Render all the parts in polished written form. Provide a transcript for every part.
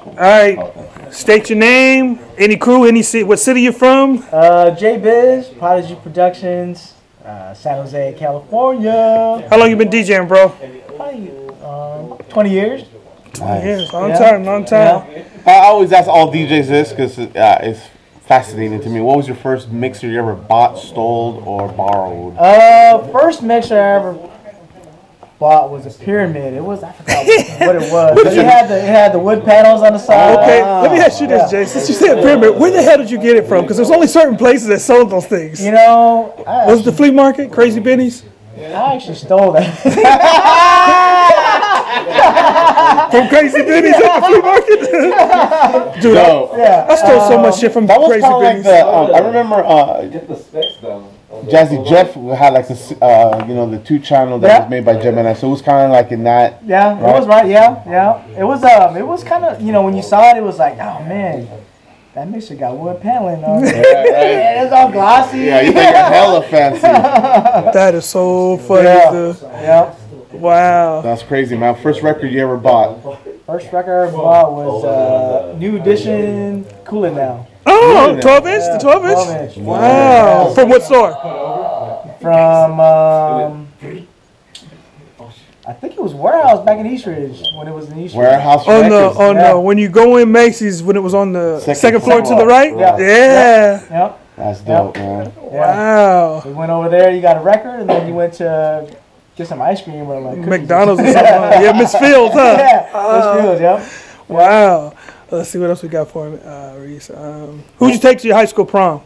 All right. State your name, any crew, any city, what city you're from? J-Biz, Prodigy Productions, San Jose, California. How long you been DJing, bro? Probably 20 years. 20 years. Long time. Yeah. I always ask all DJs this because it's fascinating to me. What was your first mixer you ever bought, stole, or borrowed? First mixer I ever bought was a Pyramid. It was, I forgot what it was. But it had the wood panels on the side. Okay, let me ask you this, Jay. Since you said Pyramid, where the hell did you get it from? Because there's only certain places that sold those things. You know, was it the flea market, Crazy Benny's? I actually stole that. From Crazy Benny's at the flea market? Dude, I stole so much shit from Crazy Benny's. Like I remember get the specs though. Jazzy Jeff had like this, the 2-channel that was made by Gemini, so it was kind of like in that. Yeah, right? It was right. Yeah. It was kind of, when you saw it, it was like, oh man, that mixer got wood paneling on it. Yeah, it's all glossy. Yeah, you think it's hella fancy. That is so funny. Yeah. Wow. That's crazy, man. First record you ever bought? First record I ever bought was New Edition, Cool It Now. Oh, 12-inch? The 12-inch? 12-inch. Wow. From what store? From, I think it was Warehouse back in Eastridge, when it was in Eastridge. Warehouse Records. No. When you go in Macy's, when it was on the second floor to the right? Yeah. That's dope, man. Wow. So we went over there, you got a record, and then you went to get some ice cream or like McDonald's or something. Yeah, Miss Fields, huh? Yeah, Miss Fields, Wow. Let's see what else we got for him. Reese. Who'd you take to your high school prom?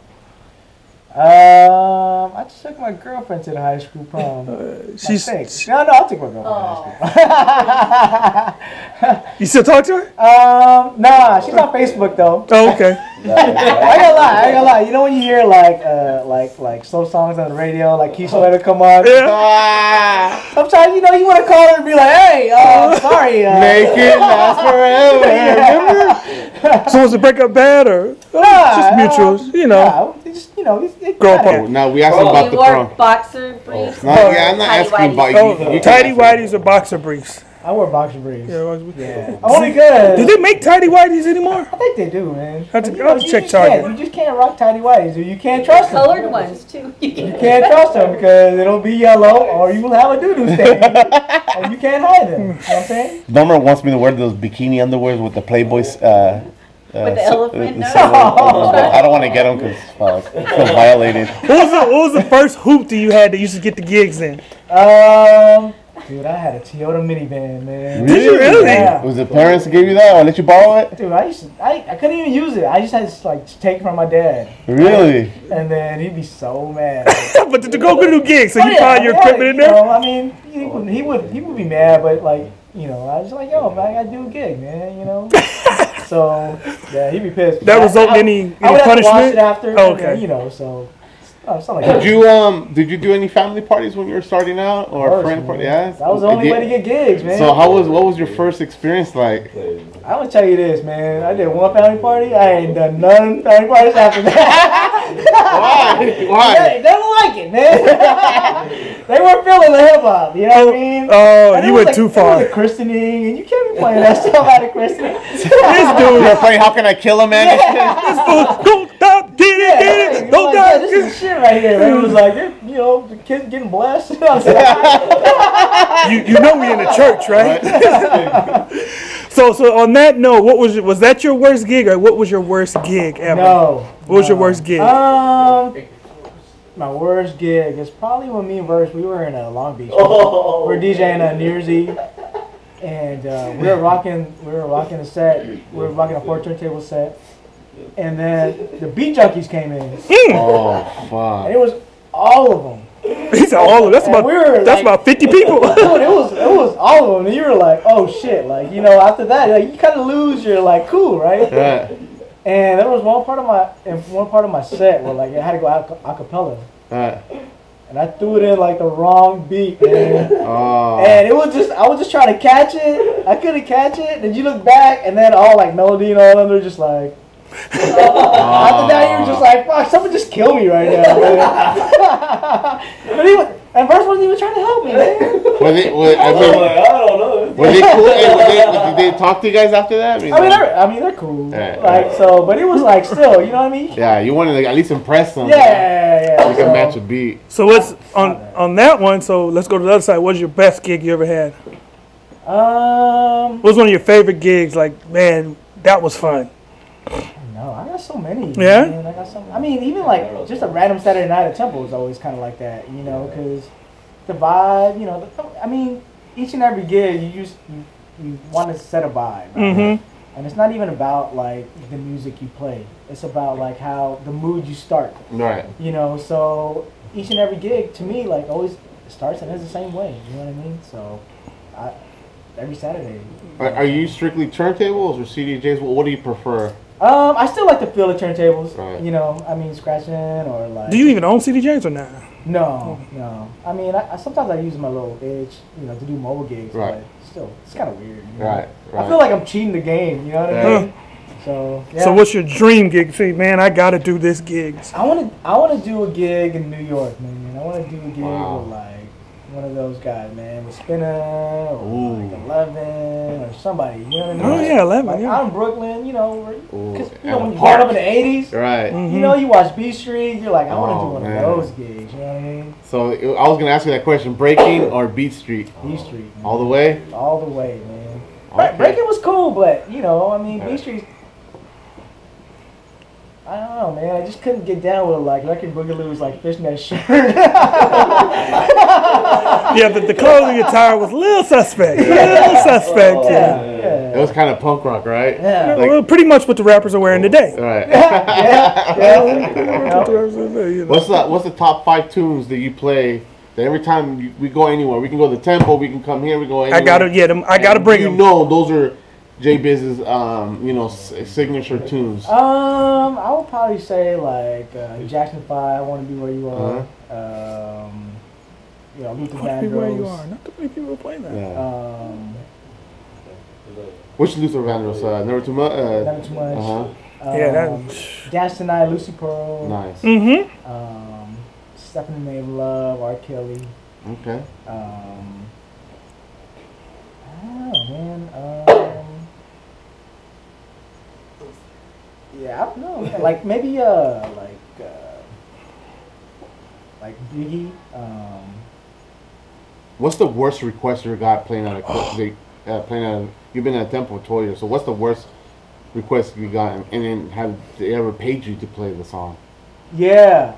I just took my girlfriend to the high school prom. No, I took my girlfriend to high school. You still talk to her? Nah, she's on Facebook though. Oh, okay. I ain't gonna lie. You know when you hear like slow songs on the radio, like Keisha Let It Come On? Yeah. Sometimes you want to call her and be like, hey, sorry. Make it last forever. Remember? So was the breakup bad or just mutuals? Girl part. Now we asking about the prom. Boxer briefs. I'm not asking about you. Tidy whities or boxer briefs? I wear boxer briefs. Yeah. Only because. Do they make tidy whities anymore? I think they do, man. I'll check Target. You just can't rock tidy whities. You can't trust them. Colored ones too. You can't trust them because it'll be yellow, or you will have a doo-doo stain, and you can't hide them. You know what I'm saying? Number wants me to wear those bikini underwears with the Playboys. With the elephant? I don't want to get them because I feel violated. What was the first hoop that you had that you used to get the gigs in? Dude, I had a Toyota minivan, man. Did you really? Yeah. Was the parents that gave you that or let you borrow it? Dude, I couldn't even use it. I just had to take it from my dad. Really? And then he'd be so mad. But to go to do gigs, so you find your equipment in there? I mean, he would be mad, but like, I was like, yo, man, I gotta do a gig, man, So yeah, he'd be pissed. That resulted in any punishment? I would have to watch it after. Oh, okay. So. Did you do any family parties when you were starting out or friend parties? Yeah, that was the only way to get gigs, man. So what was your first experience like? I'm gonna tell you this, man. I did one family party. I ain't done none family parties after that. Why? They don't like it, man. They weren't feeling the hip hop. You know what I mean? Oh, you went too far. It was a christening, and you can't be playing that stuff at a christening. This dude, you're playing "How Can I Kill a Man"? This fool, don't stop, get it, don't die. This is the shit right here. Man. It was like, the kids getting blessed. You know we in the church, right? So on that note, was that your worst gig, or what was your worst gig ever? No. What was your worst gig? My worst gig is probably when me and Verse, we were in Long Beach. We were DJing New Year's Eve, and we were rocking a set. We were rocking a 4-turntable set, and then the Beat Junkies came in. Oh fuck! And it was all of them. He said all of them. That's about 50 people. Dude, it was all of them. And you were like, oh shit, like after that, like, you kind of lose your like cool, right? Yeah. And there was one part of my set where like I had to go a cappella. And I threw it in like the wrong beat, man. And I was just trying to catch it. I couldn't catch it. Then you look back, and then all like melody and all them, they're just like. After that, you were just like, fuck, someone just kill me right now, man. And Verse wasn't even trying to help me, man. I don't know. Were they cool? Did they talk to you guys after that? I mean, they're cool. Like so, but it was like still, you know what I mean? Yeah, you wanted to at least impress them. Yeah. You can match a beat. So what's on that one? So let's go to the other side. What's your best gig you ever had? What was one of your favorite gigs? Like, man, that was fun. No, I got so many. Yeah? Man. I got so. I mean, even like just a random Saturday night at Temple is always kind of like that, you know, because the vibe, you know. I mean, each and every gig, you want to set a vibe, right? Mm-hmm. And it's not even about like the music you play. It's about like how the mood you start. Right. You know, so each and every gig to me like always starts and ends the same way. You know what I mean? So, every Saturday. Are you strictly turntables or CDJs? What do you prefer? I still like to feel the turntables. Right. You know, I mean, scratching or like. Do you even own CDJs or not? No. I mean, I sometimes I use my little edge, you know, to do mobile gigs. Right. But still, it's kind of weird. You know? Right. I feel like I'm cheating the game. You know what I mean? So. Yeah. So what's your dream gig? Say, man, I gotta do this gig. I want to do a gig in New York, man. I want to do a gig with like one of those guys, man, with Spinner or like 11 or somebody. You know what I mean? Oh yeah, 11. Like Yeah. out in Brooklyn, you know, because you know when you grew Park. up in the '80s, Right. Mm-hmm. you know, you watch Beat Street, you're like, I want to do one man. of those gigs. You know what I mean? So I was gonna ask you that question: breaking or Beat Street? Beat Street, man. All the way. All the way, man. Okay. Breaking was cool, but you know, I mean, Yeah. Beat Street. I don't know, man. I just couldn't get down with like Record Boogaloo's like fishnet shirt. Yeah, the clothing attire was a little suspect. Little suspect. Yeah. It was kind of punk rock, right? Yeah. Like- Well, pretty much what the rappers are wearing today. Right. What's the top 5 tunes that you play? That every time we go anywhere, we can go to the temple, we can come here, we go anywhere. I gotta bring them. You know, those are J-Biz's, you know, signature tunes. I would probably say like Jackson 5, I Want to Be Where You Are. You know, Luther Be where you Vandross. are. Not too many people play that. Yeah. Which Luther Vandross? Never Too Much? Never Too Much. Yeah, that. Dance Tonight, Lucy Pearl. Nice. Mm-hmm. Step in the Name of Love, R. Kelly. Okay. I don't know, man. Yeah, I don't know. Like maybe like Biggie. What's the worst request you got playing at a you've been at a temple for 12 years, so what's the worst request you got, and then have they ever paid you to play the song? Yeah,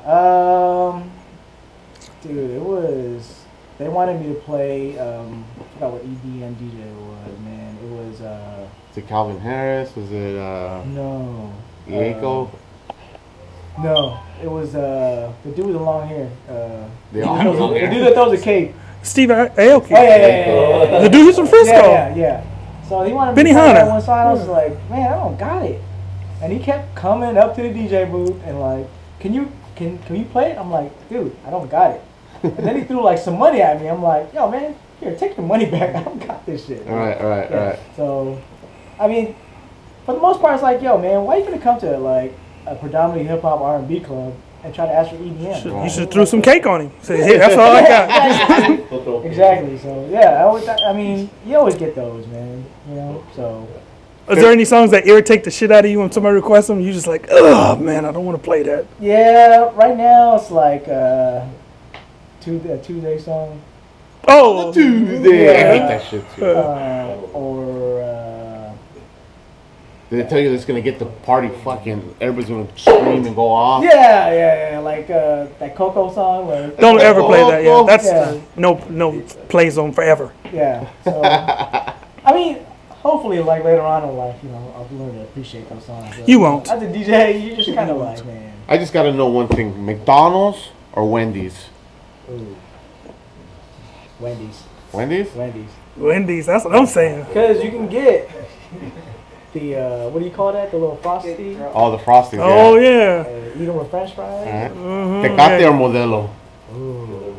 dude, it was. They wanted me to play. I forgot what EDM DJ it was, man. It was. Was it Calvin Harris? Was it No. Diego? No, it was the dude with the long hair. They all have long The hair. dude that throws a cape. Steve Aoki. Oh yeah. The dude who's from Frisco. Yeah. So he wanted me Benny to play that Hanna. one song. I was like, man, I don't got it. And he kept coming up to the DJ booth and like, can you play it? I'm like, dude, I don't got it. And then he threw like some money at me. I'm like, yo, man, here, take your money back. I don't got this shit. All right. So, I mean, for the most part, it's like, yo, man, why are you gonna come to like a predominantly hip hop R&B club and try to ask for EDM? You should threw some cake on him. Say, hey, that's all I got. Exactly. So yeah, I mean, you always get those, man. You know. So. Is there any songs that irritate the shit out of you when somebody requests them? You just like, oh man, I don't want to play that. Yeah, right now it's like Tuesday song. Oh, Tuesday. Yeah. I hate that shit too. Did they tell you that's gonna get the party fucking? Everybody's gonna scream and go off. Yeah, like that Coco song. Where, don't ever play that. Yeah, that's Yeah. no play zone forever. Yeah. So, I mean, hopefully, like later on in life, you know, I'll learn to appreciate those songs. But You won't. As a DJ, you just kind of like, man. I just gotta know one thing: McDonald's or Wendy's? Ooh. Wendy's. Wendy's? Wendy's, that's what I'm saying. Because you can get the, what do you call that? The little frosty? Oh, the Frosties. Oh yeah. yeah. Eat them with french fries? Tecate or Modelo? Ooh.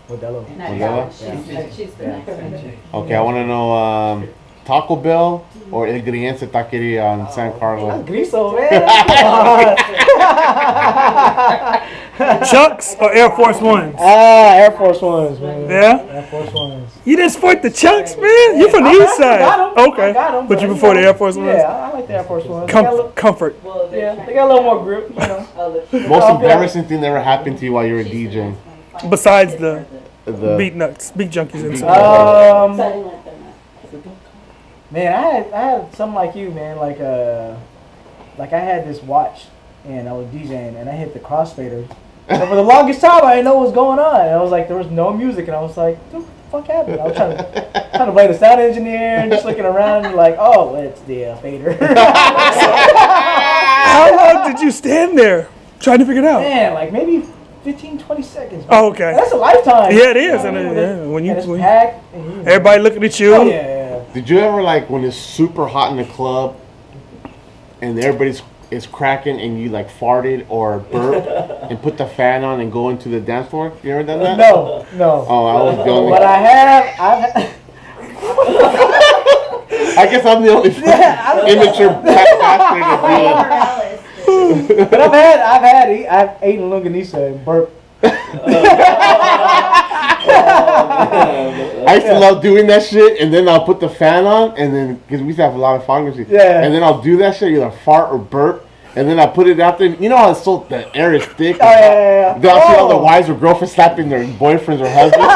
Modelo. Modelo? She's the next one. Okay, I want to know Taco Bell or El Griense Taqueria on San Carlos. Griso, man. Chucks or Air Force Ones? Air Force Ones, man. Yeah? Air Force Ones. You didn't sport the Chucks, man. You from the east side. Okay. I got 'em, But you before the Air Force Ones? Yeah, I like the Air Force Ones. Comfort. Yeah, they got a little more grip, you know. Most embarrassing thing that ever happened to you while you were DJing? Besides the Beat Junkies and stuff. Man, I had something like you, man. Like I had this watch, and I was DJing, and I hit the crossfader. And for the longest time, I didn't know what was going on. And I was like, there was no music, and I was like, dude, what the fuck happened? I was trying to play the sound engineer, and just looking around, and like, oh, it's the fader. How long did you stand there trying to figure it out? Man, like maybe 15, 20 seconds. Man. Oh, okay. And that's a lifetime. Yeah, it is. When it's packed, and everybody looking at you. Oh, yeah. Did you ever, like, when it's super hot in the club and everybody's cracking and you, like, farted or burped and put the fan on and go into the dance floor? You ever done that? No. Oh, I was the only. But I've I guess I'm the only immature bastard to do it. But I've eaten longanisa and burped. I used to love doing that shit, and then I'll put the fan on, and then because we used to have a lot of photography, and then I'll do that shit, either fart or burp, and then I put it out there. You know how it's so the air is thick. Oh yeah. Then I'll see all the wives or girlfriends slapping their boyfriends or husbands.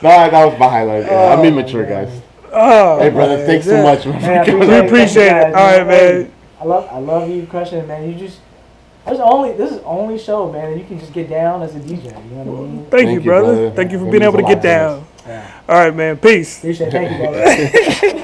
No, that was my highlight. Yeah. I'm immature, guys. Oh, hey, brother, thanks so much. Man, we appreciate it. All right, man. I love you, Crushen, man. This is the only show, man, that you can just get down as a DJ. You know what I mean? Thank you, brother. Thank you for being able to get down. Yeah. All right, man. Peace. Appreciate it. Thank you, brother.